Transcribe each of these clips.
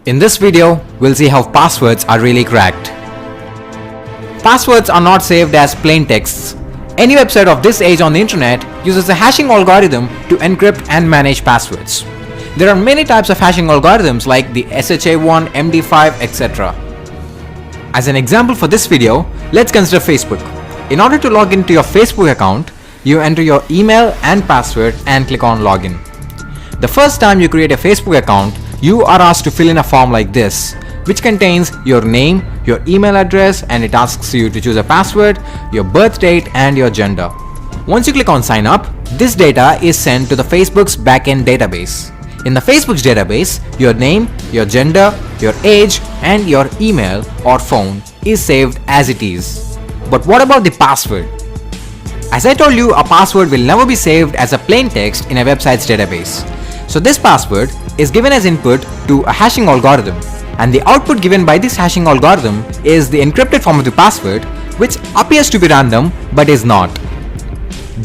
In this video, we'll see how passwords are really cracked. Passwords are not saved as plain texts. Any website of this age on the internet uses a hashing algorithm to encrypt and manage passwords. There are many types of hashing algorithms like the SHA-1, MD5, etc. As an example for this video, let's consider Facebook. In order to log into your Facebook account, you enter your email and password and click on login. The first time you create a Facebook account, you are asked to fill in a form like this, which contains your name, your email address, and it asks you to choose a password, your birth date, and your gender. Once you click on sign up, this data is sent to the Facebook's backend database. In the Facebook's database, your name, your gender, your age, and your email or phone is saved as it is. But what about the password? As I told you, a password will never be saved as a plain text in a website's database. So this password is given as input to a hashing algorithm, and the output given by this hashing algorithm is the encrypted form of the password, which appears to be random but is not.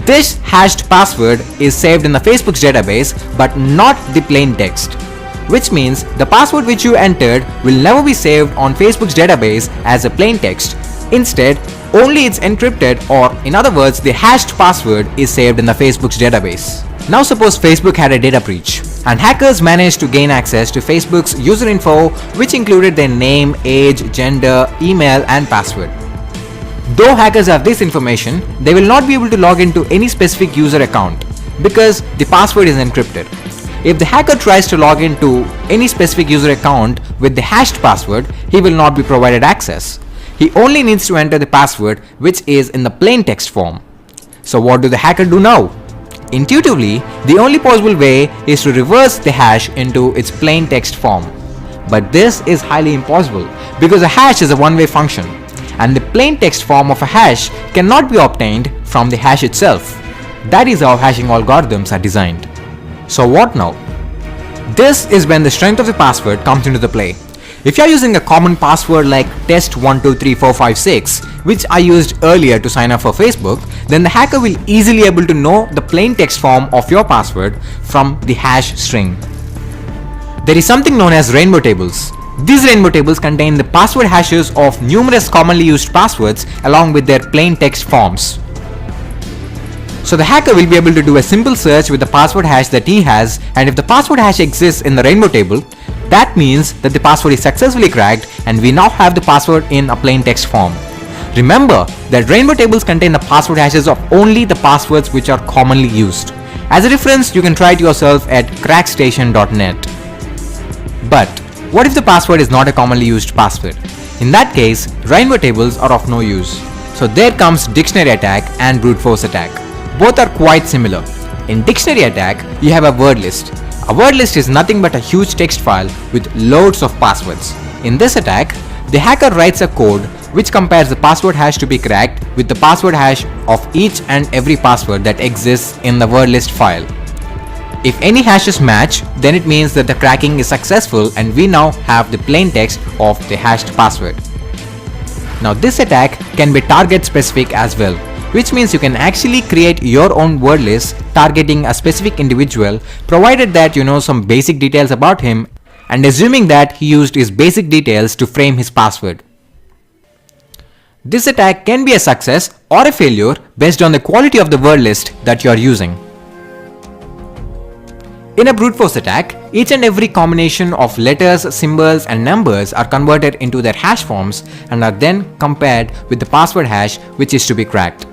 This hashed password is saved in the Facebook's database but not the plain text, which means the password which you entered will never be saved on Facebook's database as a plain text. Instead, only its encrypted, or in other words, the hashed password is saved in the Facebook's database. Now suppose Facebook had a data breach and hackers managed to gain access to Facebook's user info, which included their name, age, gender, email, and password. Though hackers have this information, they will not be able to log into any specific user account because the password is encrypted. If the hacker tries to log into any specific user account with the hashed password, he will not be provided access. He only needs to enter the password, which is in the plain text form. So what do the hacker do now? Intuitively, the only possible way is to reverse the hash into its plain text form. But this is highly impossible because a hash is a one-way function, and the plain text form of a hash cannot be obtained from the hash itself. That is how hashing algorithms are designed. So what now? This is when the strength of the password comes into the play. If you are using a common password like test123456, which I used earlier to sign up for Facebook, then the hacker will easily able to know the plain text form of your password from the hash string. There is something known as rainbow tables. These rainbow tables contain the password hashes of numerous commonly used passwords along with their plain text forms. So the hacker will be able to do a simple search with the password hash that he has, and if the password hash exists in the rainbow table, that means that the password is successfully cracked and we now have the password in a plain text form. Remember that rainbow tables contain the password hashes of only the passwords which are commonly used. As a reference, you can try it yourself at crackstation.net. But what if the password is not a commonly used password? In that case, rainbow tables are of no use. So there comes dictionary attack and brute force attack. Both are quite similar. In dictionary attack, you have a word list. A word list is nothing but a huge text file with loads of passwords. In this attack, the hacker writes a code which compares the password hash to be cracked with the password hash of each and every password that exists in the word list file. If any hashes match, then it means that the cracking is successful and we now have the plain text of the hashed password. Now this attack can be target specific as well, which means you can actually create your own word list targeting a specific individual, provided that you know some basic details about him and assuming that he used his basic details to frame his password. This attack can be a success or a failure based on the quality of the word list that you are using. In a brute force attack, each and every combination of letters, symbols, and numbers are converted into their hash forms and are then compared with the password hash which is to be cracked.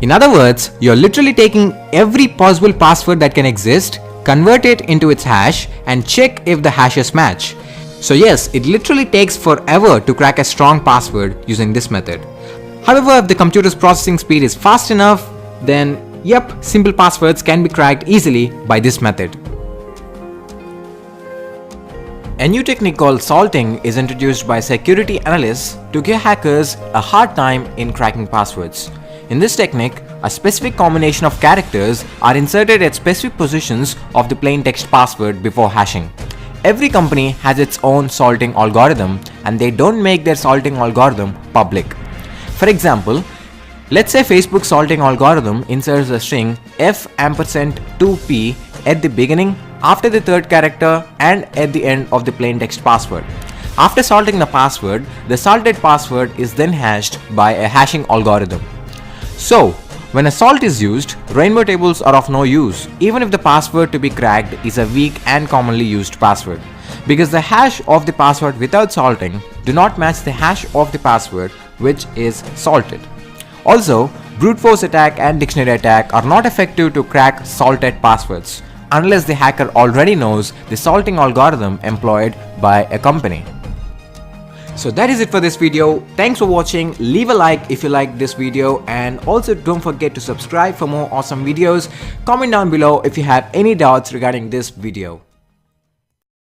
In other words, you're literally taking every possible password that can exist, convert it into its hash, and check if the hashes match. So yes, it literally takes forever to crack a strong password using this method. However, if the computer's processing speed is fast enough, then yep, simple passwords can be cracked easily by this method. A new technique called salting is introduced by security analysts to give hackers a hard time in cracking passwords. In this technique, a specific combination of characters are inserted at specific positions of the plain text password before hashing. Every company has its own salting algorithm and they don't make their salting algorithm public. For example, let's say Facebook's salting algorithm inserts a string f ampersand 2p at the beginning, after the third character and at the end of the plain text password. After salting the password, the salted password is then hashed by a hashing algorithm. So, when a salt is used, rainbow tables are of no use even if the password to be cracked is a weak and commonly used password, because the hash of the password without salting do not match the hash of the password which is salted. Also, brute force attack and dictionary attack are not effective to crack salted passwords unless the hacker already knows the salting algorithm employed by a company. So that is it for this video. Thanks for watching. Leave a like if you liked this video, and also don't forget to subscribe for more awesome videos. Comment down below if you have any doubts regarding this video.